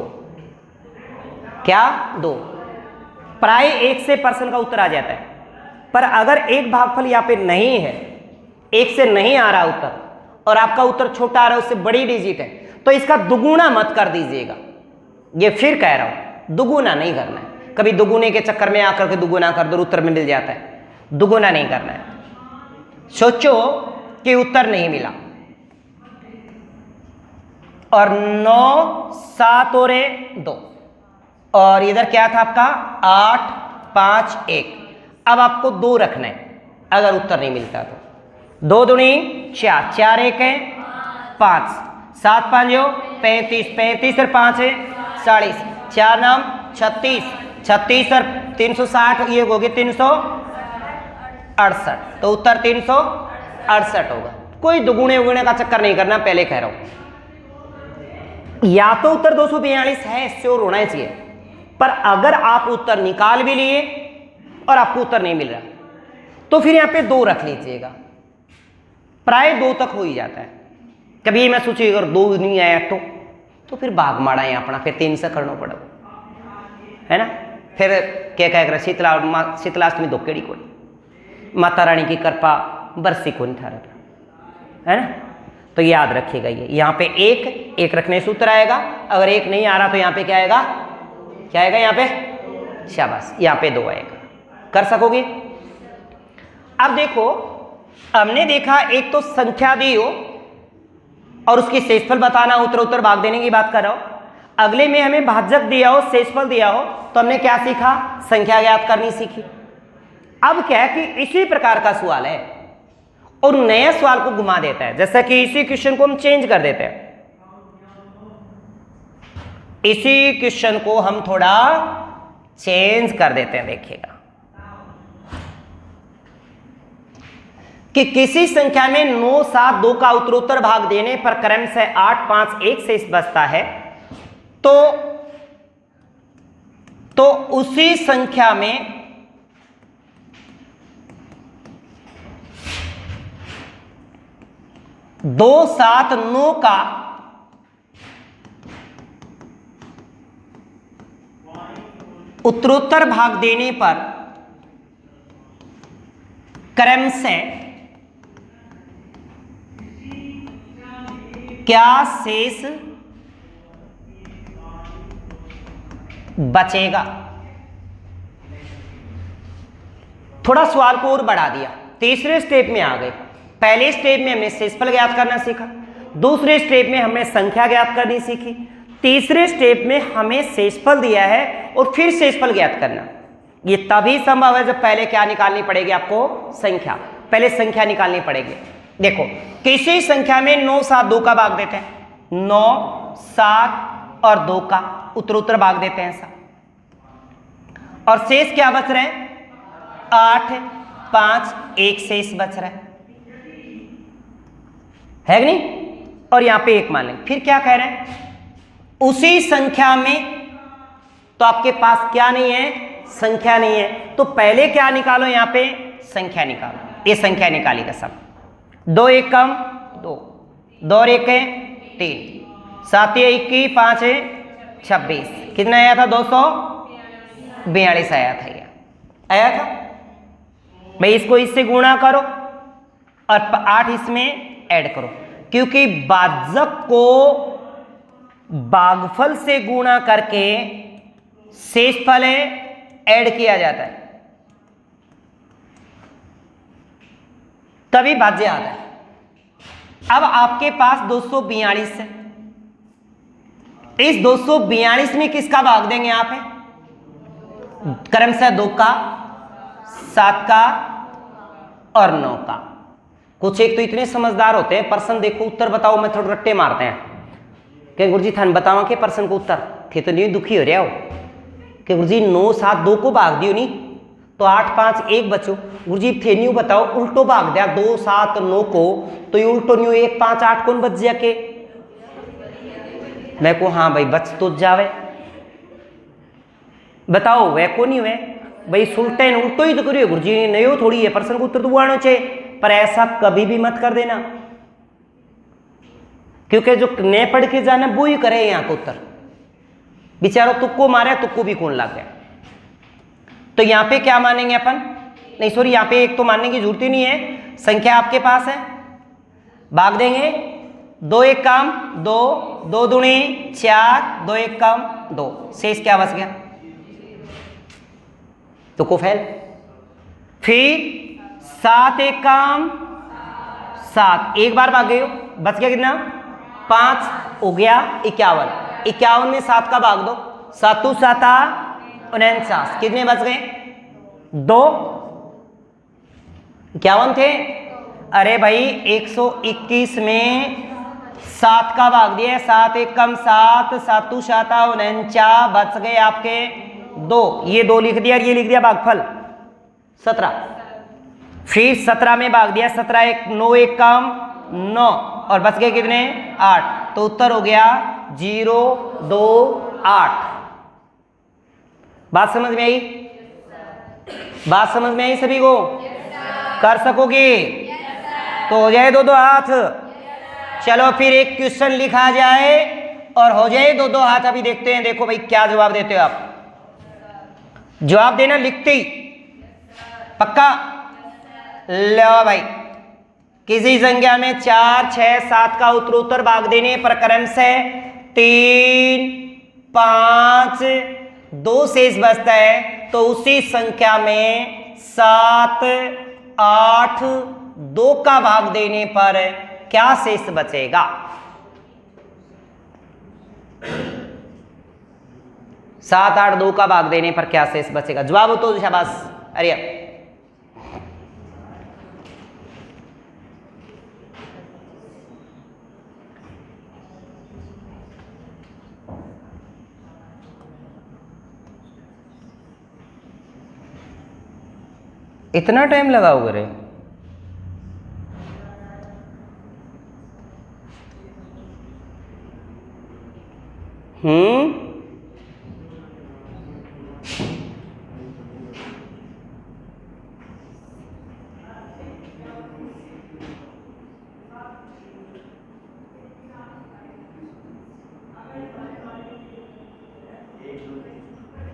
क्या 2? प्राय 1 से प्रश्न का उत्तर आ जाता है। पर अगर एक भागफल यहां पे नहीं है, 1 से नहीं आ रहा उत्तर, और आपका उत्तर छोटा आ रहा है, उससे बड़ी डिजिट है, तो इसका दुगुना मत कर दीजिएगा। ये फिर कह रहा हूं, दुगुना नहीं करना है। कभी दुगुने के चक्कर में आकर के दुगुना कर दो, उत्तर में मिल जाता है। दुगुना नहीं करना है। सोचो कि उत्तर नहीं मिला, और 9 7 और 2, और इधर क्या था आपका 8 5 1। अब आपको 2 रखना है अगर उत्तर नहीं मिलता तो। 2 दूनी 4, 4 1 5, 7 5 35, 35 और 5 40, 4 नाम 36, 36 और 360, ये हो गए 368। तो उत्तर 368 होगा। कोई दुगुने उगुने का चक्कर नहीं करना, पहले कह रहा हूं। या तो उत्तर 242 है, श्योर होना चाहिए। पर अगर आप उत्तर निकाल भी लिए और आपको उत्तर नहीं मिल रहा, तो फिर यहां पे 2 रख लीजिएगा। प्राय 2 तक हो ही जाता है। कभी मैं सोचिए अगर 2 नहीं आया तो फिर भाग माड़ा है अपना, फिर 3 से करना पड़ा, है ना। फिर क्या कह कर शीतलाष्टमी धोकेड़ी को माता रानी की कृपा बरसी को नहीं ठहरा था, है ना। तो याद रखिएगा, ये यहाँ पे एक रखने से उत्तर आएगा। अगर 1 नहीं आ रहा तो यहाँ पे क्या आएगा, क्या आएगा यहाँ पे, शाबाश, यहाँ पे 2 आएगा। कर सकोगे। अब देखो, हमने देखा एक तो संख्या दी हो और उसकी शेषफल बताना, उत्तर भाग देने की बात कर रहा हूं। अगले में हमें भाजक दिया हो, शेषफल दिया हो, तो हमने क्या सीखा, संख्या ज्ञात करनी सीखी। अब क्या है कि इसी प्रकार का सवाल है और नए सवाल को घुमा देता है, जैसा कि इसी क्वेश्चन को हम चेंज कर देते हैं, इसी क्वेश्चन को हम थोड़ा चेंज कर देते हैं। देखिएगा कि किसी संख्या में 9, 7, 2 का उत्तरोत्तर भाग देने पर क्रम से 8, 5, 1 शेष बचता है, तो उसी संख्या में दो, 7, 9 का उत्तरोत्तर भाग देने पर क्रम से क्या शेष बचेगा। थोड़ा सवाल को और बढ़ा दिया, तीसरे स्टेप में आ गए। पहले स्टेप में हमने शेषफल ज्ञात करना सीखा, दूसरे स्टेप में हमने संख्या ज्ञात करनी सीखी, तीसरे स्टेप में हमें शेषफल दिया है और फिर शेषफल ज्ञात करना। ये तभी संभव है जब पहले क्या निकालनी पड़ेगी आपको, संख्या। पहले संख्या निकालनी पड़ेगी। देखो, किसी संख्या में 9, 7, 2 का भाग देते हैं, 9, 7 और 2 का उत्तरोत्तर भाग देते हैं सब, और शेष क्या बच रहे हैं, 8, 5, 1 शेष बच रहा है कि नहीं। और यहां पे 1 मान लेंगे। फिर क्या कह रहे हैं, उसी संख्या में, तो आपके पास क्या नहीं है, संख्या नहीं है, तो पहले क्या निकालो, यहां पे संख्या निकालो। ये संख्या निकाली का सब, 2 1 कम 2, 2 और 1 है 3, 7 21, 5 है 26, कितना आया था, 242 आया था। ये आया था भाई। इसको इससे गुणा करो और 8 इसमें ऐड करो, क्योंकि भाजक को भागफल से गुणा करके शेषफल ऐड किया जाता है, तभी भाज्य आता है। अब आपके पास 242 है, इस 242 में किसका भाग देंगे आप, क्रमशः 2 का, 7 का और 9 का। कुछ एक तो इतने समझदार होते हैं, प्रश्न देखो उत्तर बताओ, मैं थोड़े रट्टे मारते हैं कि गुरुजी थान बतावा के प्रश्न को उत्तर थे, तो नहीं दुखी हो रहा हो कि गुरुजी 9, 7, 2 को भाग दियो नहीं, तो 8, 5, 1 बचो। गुरुजी थे नहीं बताओ, उल्टो भाग दिया 2, 7, 9 को, तो ये उल्टो नहीं, 1, 5, 8 कौन बच जा के, मैं को हाँ भाई बच तो जावे, बताओ वह को नहीं हुए भाई, सुल्टे उल्टो ही तो करियो गुरुजी ने, नहीं हो थोड़ी है प्रश्न को उत्तर तो आना चाहिए, पर ऐसा कभी भी मत कर देना, क्योंकि जो ने पढ़ के जाना वो ही करे यहाँ को उत्तर, बेचारो तुक्को मारे, तुक्को भी कौन लग गया। तो यहाँ पे क्या मानेंगे अपन, नहीं सॉरी, यहाँ पे 1 तो मानने की जरूरत ही नहीं है, संख्या आपके पास है, भाग देंगे, 2 1 कम 2, 2 दूनी 4, 2 1 कम 2, शेष क्या बच गया, तो को फैल। फिर 7 1 कम 7, एक बार भाग गए हो, बच गया कितना, 5 हो गया 51, 51 में 7 का भाग दो, 7 7 49, कितने बच गए, 2, 51 थे। अरे भाई 121 में 7 का भाग दिया, 7 1 कम 7, 7 7 49, बच गए आपके 2, ये 2 लिख दिया, ये लिख दिया भागफल 17। फिर 17 में भाग दिया, 17 1 9 1 कम 9, और बच गए कितने, 8, तो उत्तर हो गया 0 2 8। बात समझ में आई, बात समझ में आई सभी को, कर सकोगे तो हो जाए 2 2 हाथ। चलो फिर एक क्वेश्चन लिखा जाए और हो जाए दो दो हाथ। अभी देखते हैं, देखो भाई क्या जवाब देते हो आप। जवाब देना लिखते ही, पक्का? लो भाई, किसी संख्या में 4, 6, 7 का उत्तरोत्तर भाग देने पर क्रमशः 3, 5, 2 शेष बचता है, तो उसी संख्या में 7, 8, 2 का भाग देने पर क्या शेष बचेगा? 7, 8, 2 का भाग देने पर क्या शेष बचेगा? जवाब हो तो शाबाश। अरे इतना टाइम लगाओगे रे?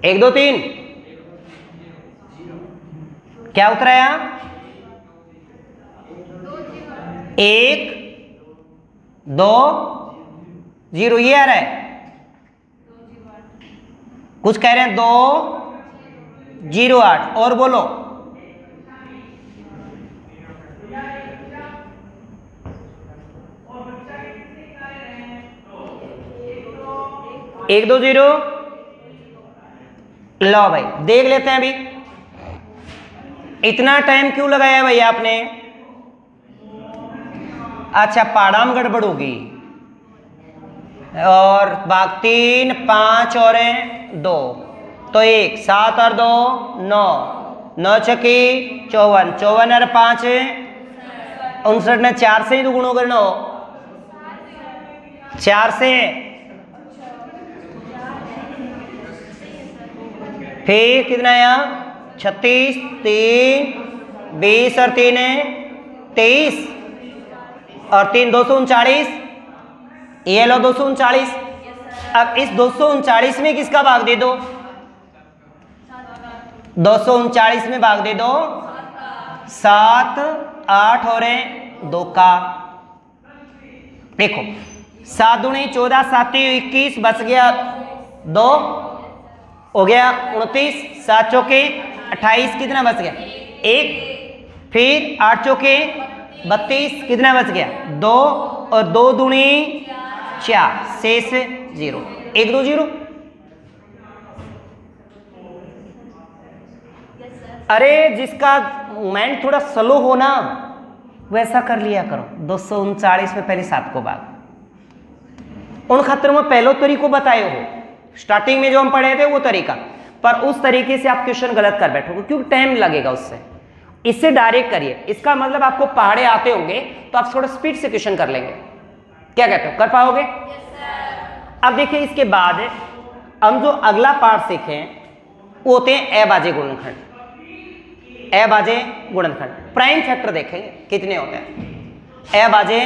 एक दो तीन, क्या उत्तर आया? 1, 2, 0, ये आ रहा है। कुछ कह रहे हैं 2, 0, 8, और बोलो। एक, 2, 0। लो भाई देख लेते हैं। अभी इतना टाइम क्यों लगाया भाई आपने? अच्छा, पाड़ाम गड़बड़ होगी। और भाग 3, 5 और 2, तो 1, 7 और 2, 9, 9 छकी 54, 54 और 5 59 ने 4 से ही तो गुणों करना हो। 4 से, फिर कितना आया? 36, 3, 20 और 3 23 और 3 239। ये लो 239। अब इस 239 में किसका भाग दे दो? 239 में भाग दे दो 7, 8 और 2 का। देखो 7 दूनी 14, 7 21, बच गया 2, हो गया 29, 7 चौके 28, कितना बच गया? 1, फिर 8 चौके 32, कितना बच गया? 2, और 2 दूनी 4, शेष 0, 1, 2, 0। अरे जिसका मूवमेंट थोड़ा स्लो हो ना, वैसा कर लिया करो। 239 में पहले 7 को भाग। उन खतरों में पहले तरीको बताए हो, स्टार्टिंग में जो हम पढ़े थे वो तरीका, पर उस तरीके से आप क्वेश्चन गलत कर बैठोगे क्योंकि टाइम लगेगा उससे। इससे डायरेक्ट करिए। इसका मतलब आपको पहाड़े आते होंगे तो आप थोड़ा स्पीड से क्वेश्चन कर लेंगे। क्या कहते हो, कर पाओगे? अब देखिए इसके बाद हम जो अगला पार्ट सीखें वो होते हैं अबाजे गुणनखंड। अबाजे गुणनखंड प्राइम फैक्टर देखेंगे कितने होते हैं। अबाजे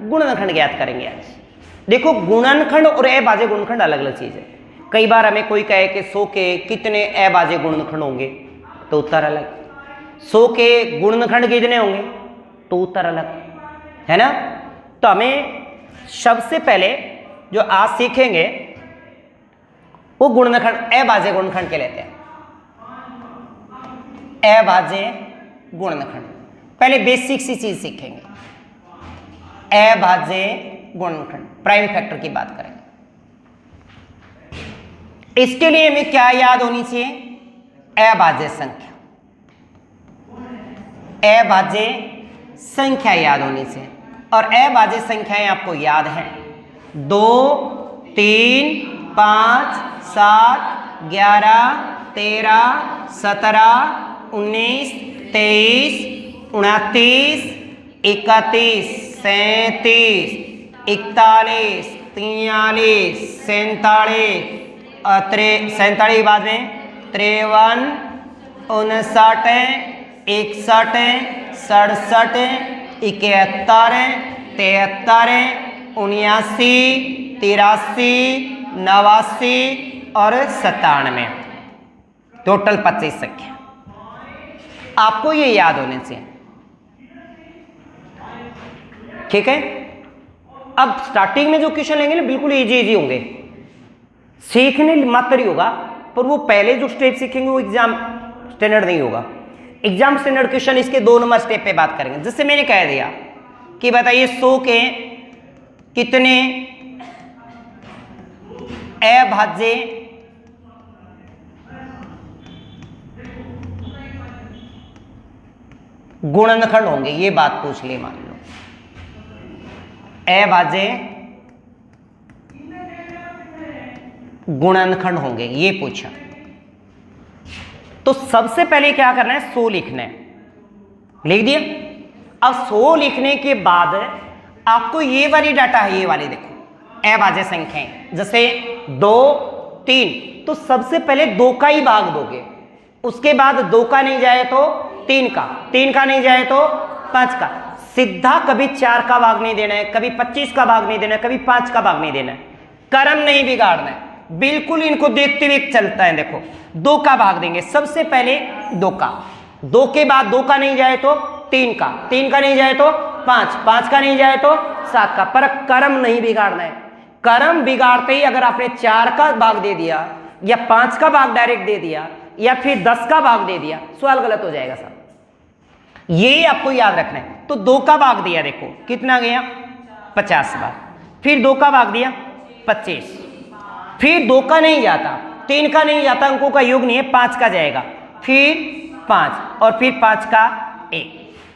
गुणनखंड ज्ञात करेंगे आज। देखो गुणनखंड और अबाजे गुणनखंड अलग अलग चीज है। कई बार हमें कोई कहे कि 100 के कितने अबाजे गुणनखंड होंगे, तो उत्तर अलग। 100 के गुणनखंड कितने होंगे, तो उत्तर अलग, है ना। तो हमें सबसे पहले जो आज सीखेंगे वो गुणनखंड अबाजे गुणनखंड के लेते हैं। अबाजे गुणनखंड पहले बेसिक सी चीज सीखेंगे। अबाजे गुणनखंड प्राइम फैक्टर की बात करेंगे। इसके लिए हमें क्या याद होनी चाहिए? अभाज्य संख्या। अभाज्य संख्या याद होनी चाहिए। और अभाज्य संख्याएं आपको याद है 2, 3, 5, 7, 11, 13, 17, 19, 23, 29, 31, 37, 41, 43, 47, 47 बाद में 53, 59, 61, 67, 71, 73, 79, 83, 89 और 97, टोटल 25 संख्या। आपको ये याद होने चाहिए, ठीक है। अब स्टार्टिंग में जो क्वेश्चन लेंगे ना बिल्कुल इजी होंगे, सीखने मात्र ही होगा, पर वो पहले जो स्टेप सीखेंगे वो एग्जाम स्टैंडर्ड नहीं होगा। एग्जाम स्टैंडर्ड क्वेश्चन इसके 2 नंबर स्टेप पे बात करेंगे। जैसे मैंने कह दिया कि बताइए 100 के कितने अभाज्य गुणनखंड होंगे, ये बात पूछ ली मान लो, अभाज्य गुणनखंड होंगे, ये पूछा। तो सबसे पहले क्या करना है, 100 लिखना है, लिख दिया। अब 100 लिखने के बाद आपको ये वाली डाटा है, ये वाली देखो अभाज्य संख्याएं, जैसे 2, 3, तो सबसे पहले 2 का ही भाग दोगे, उसके बाद 2 का नहीं जाए तो 3 का, 3 का नहीं जाए तो 5 का, सीधा कभी 4 का भाग नहीं देना है, कभी 25 का भाग नहीं देना है, कभी 5 का भाग नहीं देना है, क्रम नहीं बिगाड़ना है, बिल्कुल इनको देखते हुए चलता है। देखो 2 का भाग देंगे, सबसे पहले 2 का, 2 के बाद 2 का नहीं जाए तो 3 का, 3 का नहीं जाए तो 5, 5 का नहीं जाए तो 7 का, पर क्रम नहीं बिगाड़ना है। क्रम बिगाड़ते ही अगर आपने 4 का भाग दे दिया या 5 का भाग डायरेक्ट दे दिया या फिर 10 का भाग दे दिया, सवाल गलत हो जाएगा साहब, ये आपको याद रखना है। तो 2 का भाग दिया, देखो कितना गया 50 बार, फिर 2 का भाग दिया 25, फिर 2 का नहीं जाता, 3 का नहीं जाता, अंकों का योग नहीं है, 5 का जाएगा, फिर 5 और फिर 5 का 1।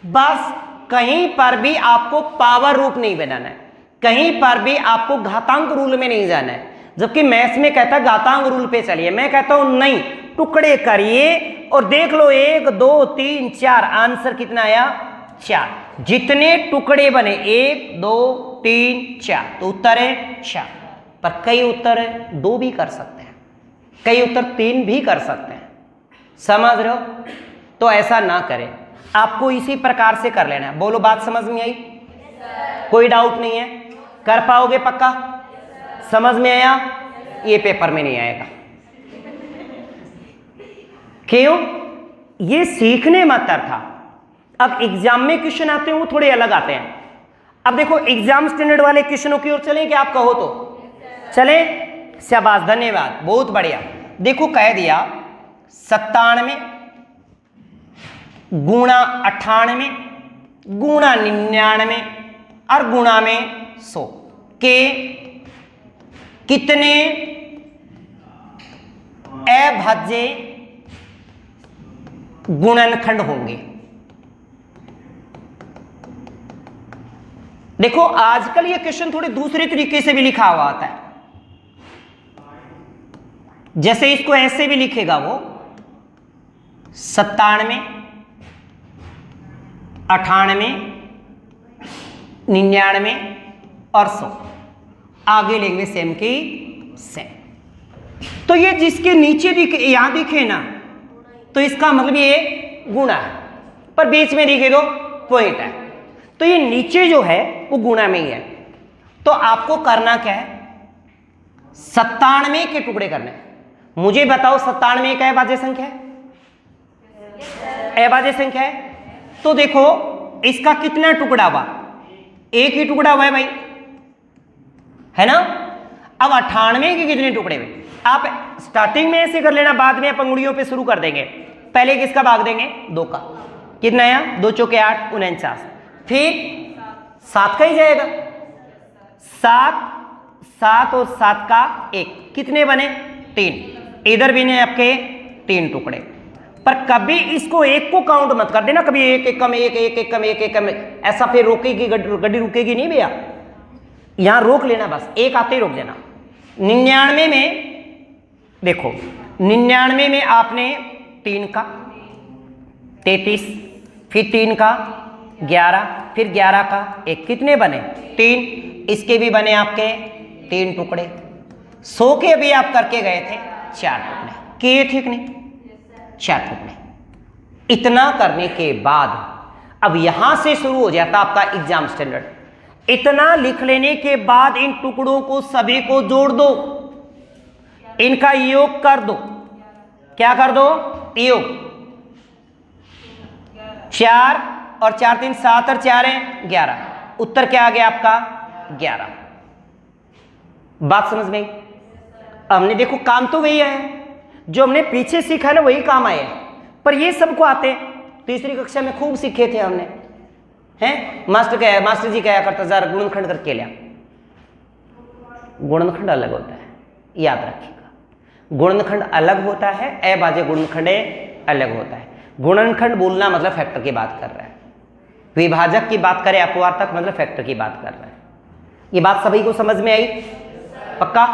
बस कहीं पर भी आपको पावर रूप नहीं बनाना है, कहीं पर भी आपको घातांक रूल में नहीं जाना है। जबकि मैथ्स में कहता है घातांक रूल पे चलिए, मैं कहता हूं नहीं, टुकड़े करिए और देख लो 1, 2, 3, 4, आंसर कितना आया 4। जितने टुकड़े बने 1, 2, 3, 4, तो उत्तर है 4। पर कई उत्तर 2 भी कर सकते हैं, कई उत्तर 3 भी कर सकते हैं, समझ रहे हो। तो ऐसा ना करें, आपको इसी प्रकार से कर लेना है। बोलो बात समझ में आई? कोई डाउट नहीं है, कर पाओगे पक्का? समझ में आया? ये पेपर में नहीं आएगा, क्यों? ये सीखने मात्र था। अब एग्जाम में क्वेश्चन आते हैं वो थोड़े अलग आते हैं। अब देखो एग्जाम स्टैंडर्ड वाले क्वेश्चनों की ओर चलें कि आप कहो तो चले? शाबाश, धन्यवाद, बहुत बढ़िया। देखो कह दिया 97 गुणा 98 गुणा 99 और गुणा में 100 के कितने अभाज्य गुणनखंड होंगे। देखो आजकल ये क्वेश्चन थोड़े दूसरे तरीके से भी लिखा हुआ आता है, जैसे इसको ऐसे भी लिखेगा वो 97, 98, 99 और 100, आगे लेंगे सेम की सेम। तो ये जिसके नीचे दिखे, यहां दिखे ना, तो इसका मतलब ये गुणा है, पर बीच में दिखे तो पॉइंट है, तो ये नीचे जो है वो गुणा में ही है। तो आपको करना क्या है, 97 के टुकड़े करने हैं। मुझे बताओ 97 एक अभाज्य संख्या है? अभाज्य संख्या है। तो देखो इसका कितना टुकड़ा हुआ, एक ही टुकड़ा हुआ है भाई, है ना। अब 98 के कितने टुकड़े हुए? आप स्टार्टिंग में ऐसे कर लेना, बाद में आप अंगुलियों पे शुरू कर देंगे। पहले किसका भाग देंगे? 2 का, कितना आया 2 चौके 8, 49, फिर 7 का ही जाएगा, 7 और 7 का 1, कितने बने 3, इधर भी ने आपके 3 टुकड़े। पर कभी इसको 1 को काउंट मत कर देना, कभी 1 1 कम 1 1 1 कम 1 1 कम, ऐसा फिर रोकेगी गड्डी रुकेगी नहीं भैया, यहां रोक लेना, बस 1 आते ही रोक देना। 99 में देखो 99 में आपने 3 का 33, फिर 3 का 11, फिर 11 का 1, कितने बने 3, इसके भी बने आपके 3 टुकड़े। 100 के अभी आप करके गए थे 4 टुकड़े किए, ठीक नहीं, 4 टुकड़े। इतना करने के बाद अब यहां से शुरू हो जाता आपका एग्जाम स्टैंडर्ड। इतना लिख लेने के बाद इन टुकड़ों को सभी को जोड़ दो, इनका योग कर दो। क्या कर दो? योग। 4 और 4 3 7 और 4 है 11। उत्तर क्या आ गया आपका? 11। बात समझ में आई? हमने देखो काम तो वही है जो हमने पीछे सीखा ना, वही काम आए, पर ये सबको आते हैं। तीसरी कक्षा में खूब सीखे थे हमने, हैं? मास्टर जी क्या करता, जरा गुणनखंड करके लिया। गुणनखंड अलग होता है, याद रखिएगा। गुणनखंड अलग होता है, अभाज्य गुणनखंड अलग होता है। गुणनखंड बोलना मतलब फैक्टर की बात कर रहा है, विभाजक की बात करें अपवार्तक मतलब फैक्टर की बात कर रहा है। ये बात सभी को समझ में आई? पक्का?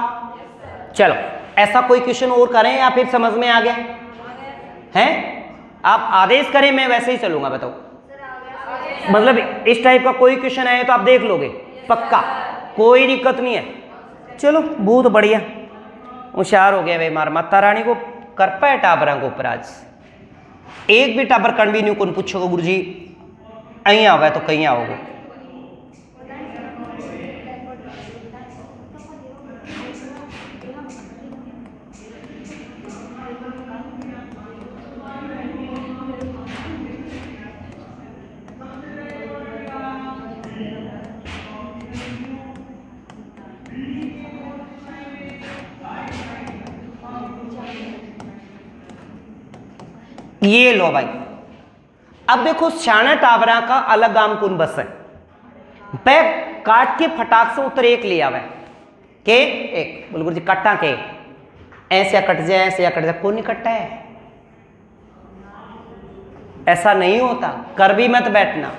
चलो, ऐसा कोई क्वेश्चन और करें या फिर समझ में आ गया हैं? आप आदेश करें, मैं वैसे ही चलूंगा। बताओ, मतलब इस टाइप का कोई क्वेश्चन आए तो आप देख लोगे पक्का, कोई दिक्कत नहीं है। चलो, बहुत बढ़िया, होशियार हो गया भाई। मार माता रानी को कर पाए टाबरा को ऊपर। आज एक भी टाबर कंटिन्यू कौन पूछोगे गुरु जी अही आओगे तो कहीं आओगे। ये लो भाई, अब देखो शाना टाबरा का अलग आम कौन बस है, बैग काट के फटाक से उत्तर एक लिया हुआ है के एक। बोल गुरु जी कट्टा के ऐसे या कट जाए, ऐसे या कट जाए, कौन नहीं कट्टा है? ऐसा नहीं होता, कर भी मत बैठना।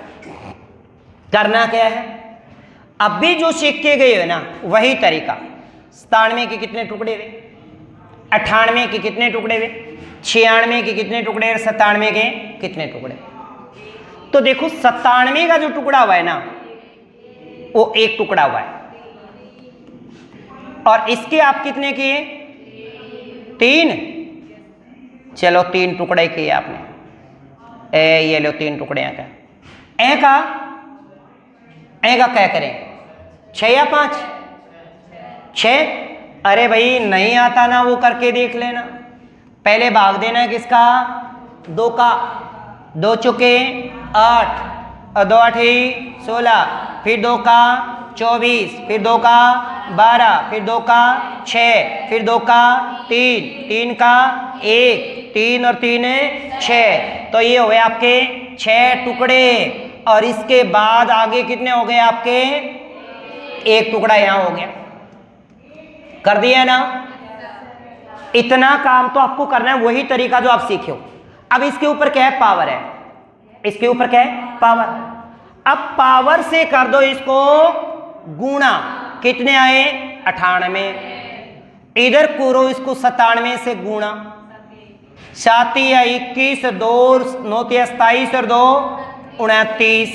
करना क्या है, अब भी जो सीख के गए हो ना वही तरीका। 97 के कितने टुकड़े हुए, 98 के कितने टुकड़े हुए, 96 के कितने टुकड़े और 97 के कितने टुकड़े। तो देखो 97 का जो टुकड़ा हुआ है ना वो एक टुकड़ा हुआ है, और इसके आप कितने किए? 3। चलो 3 टुकड़े किए आपने। ये लो 3 टुकड़े का। ए का क्या करें? 6 या 5? 6। अरे भाई नहीं आता ना वो करके देख लेना। पहले भाग देना है किसका? 2 का। 2 चुके 8 और 2 8 16, फिर 2 का 24, फिर 2 का 12, फिर 2 का 6, फिर 2 का 3, 3 का 1, 3 और 3 6। तो ये हो गए आपके 6 टुकड़े, और इसके बाद आगे कितने हो गए आपके? एक टुकड़ा यहां हो गया। कर दिया ना? इतना काम तो आपको करना है, वही तरीका जो आप सीखे हो। अब इसके ऊपर क्या है? पावर है। इसके ऊपर क्या है? पावर। अब पावर से कर दो इसको गुणा। कितने आए? 98। इधर करो इसको 97 से गुणा। 7 या 21, 2 9 27 और 2 29।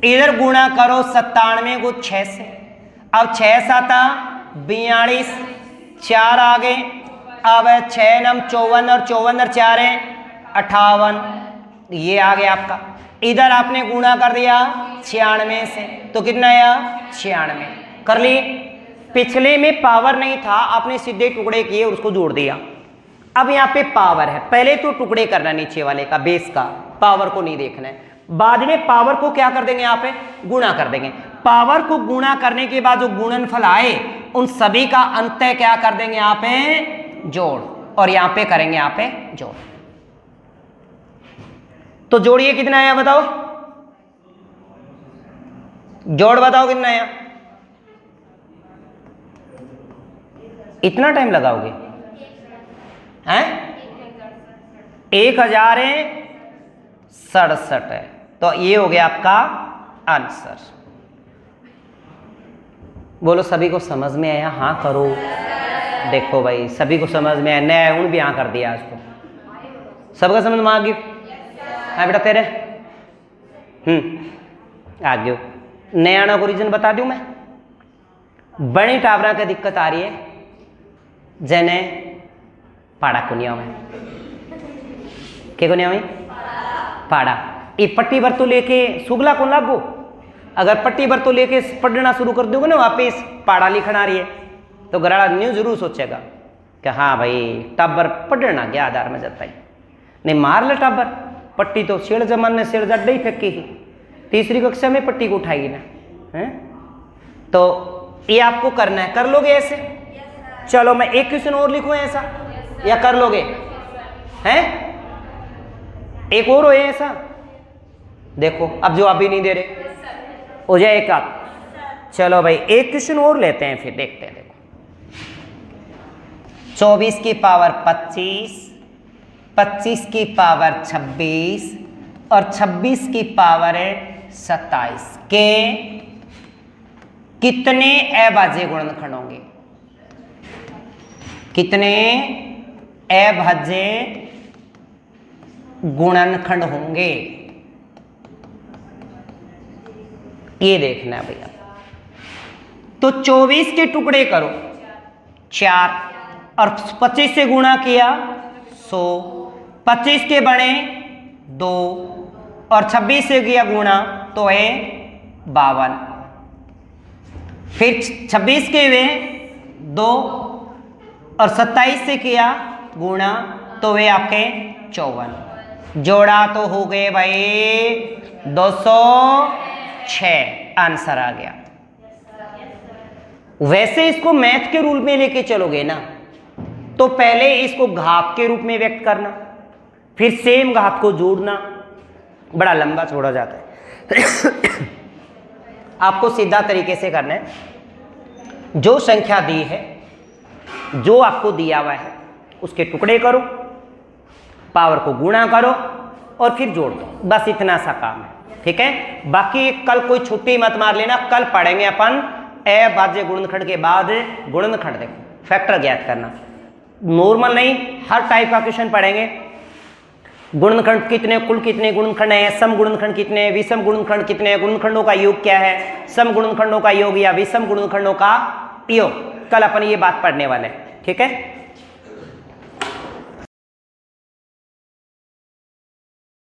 इधर गुणा करो 97 को 6 से। अब 6 7 42, 4 आ गए। अब 6 9 54 और 54 और 4 है 58। ये आ गया आपका। इधर आपने गुणा कर दिया 96 से, तो कितना आया? 96। कर लिए। पिछले में पावर नहीं था, आपने सीधे टुकड़े किए और उसको जोड़ दिया। अब यहाँ पे पावर है, पहले तो टुकड़े करना नीचे वाले का, बेस का, पावर को नहीं देखना है। बाद में पावर को क्या कर देंगे? यहाँ पे गुणा कर देंगे। पावर को गुणा करने के बाद जो गुणनफल आए उन सभी का अंतः क्या कर देंगे? यहाँ पे जोड़, और यहाँ पे करेंगे यहाँ पे जोड़। तो जोड़िए कितना आया बताओ? जोड़ बताओ कितना आया? इतना टाइम लगाओगे हैं? 1067 है। तो ये हो गया आपका आंसर। बोलो सभी को समझ में आया? हाँ करो। देखो भाई सभी को समझ में आया। नया उन भी हाँ कर दिया आज तो। सबका समझ में आ गई? हाँ बेटा तेरे आ गयो। नया को रीजन बता दूं मैं। बड़ी टावरा की दिक्कत आ रही है, जने पाड़ा कुनिया में के कुनिया में पाड़ा। ये पट्टी बर तो लेके सुगला को लागो अगर पट्टी पर तो लेके पढ़ना शुरू कर दोगे ना वापिस पाड़ा लिखना आ रही है तो घराड़ा न्यू जरूर सोचेगा कि हाँ भाई टाबर पढ़ना क्या आधार में जाता है नहीं मार ले टाबर पट्टी तो शेड़ जमान ने शेड़ जड्डे ही फेंकी ही तीसरी कक्षा में पट्टी को उठाएगी ना है तो ये आपको करना है कर लोगे ऐसे चलो मैं एक क्वेश्चन और लिखूं ऐसा या कर लोगे हैं एक और हो ऐसा देखो अब जवाब भी नहीं दे रहे हो जाए एक आध चलो भाई एक क्वेश्चन और लेते हैं फिर देखते हैं देखो 24 की पावर 25 25 की पावर 26 और 26 की पावर 27 के कितने अभाज्य गुणनखंड होंगे कितने अभाज्य गुणनखंड होंगे ये देखना है भैया तो 24 के टुकड़े करो 4 और 25 से गुणा किया 100 25 के बने 2 और 26 से किया गुणा तो है 52 फिर 26 के वे 2 और 27 से किया गुणा तो वे आपके 54 जोड़ा तो हो गए भाई 206 आंसर आ गया वैसे इसको मैथ के रूल में लेके चलोगे ना तो पहले इसको घात के रूप में व्यक्त करना फिर सेम घात को जोड़ना बड़ा लंबा छोड़ा जाता है आपको सीधा तरीके से करना है जो संख्या दी है जो आपको दिया हुआ है उसके टुकड़े करो पावर को गुणा करो और फिर जोड़ दो बस इतना सा काम है ठीक है बाकी कल कोई छुट्टी मत मार लेना कल पढ़ेंगे अपन अभाज्य गुणनखंड के बाद गुणनखंड देखो फैक्टर ज्ञात करना नॉर्मल नहीं हर टाइप का क्वेश्चन पढ़ेंगे गुणनखंड कितने कुल कितने गुणनखंड है सम गुणनखंड कितने विषम गुणनखंड कितने गुणनखंडों का योग क्या है सम गुणनखंडों का योग या विषम गुणनखंडों का योग कल अपन ये बात पढ़ने वाले हैं ठीक है